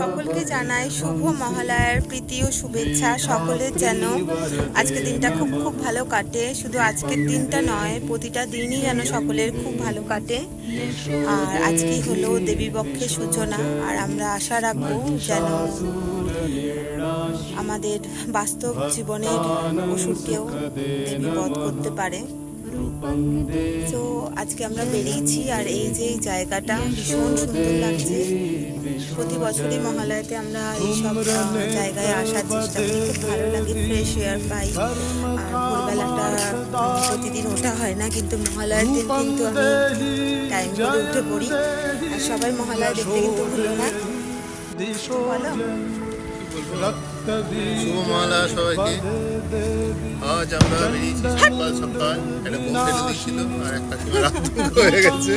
সকলকে জানাই শুভ মহালয়ার প্রীতি ও শুভেচ্ছা। সকলের যেন আজকের দিনটা খুব খুব ভালো কাটে। শুধু আজকের দিনটা নয়, প্রতিটা দিনই যেন সকলের খুব ভালো কাটে। আর আজকেই হলো দেবী পক্ষের সূচনা। আর আমরা আশা রাখবো যেন আমাদের বাস্তব জীবনের অসুরকেও দেবী বধ করতে পারে। তো আজকে আমরা বেরিয়েছি, আর এই যে এই জায়গাটা ভীষণ সুন্দর লাগছে। প্রতি বছরই মহালয়াতে আমরা এইসব জায়গায় আসার চেষ্টা করি, খুব ভালো লাগে, ফ্রেশ এয়ার পাই। আর ভোরবেলাটা প্রতিদিন ওঠা হয় না, কিন্তু মহালয়ার দিন কিন্তু আমি টাইম করে উঠে পড়ি। আর সবাই মহালয়া দেখতে কিন্তু ভুলো না। বলো শুভ মহালয়া সবাইকে। আজ আমরা বেরিয়েছি সকাল সকাল, একটা বোম ফেলে দিচ্ছিল আর একটা সময় রাত হয়ে গেছে।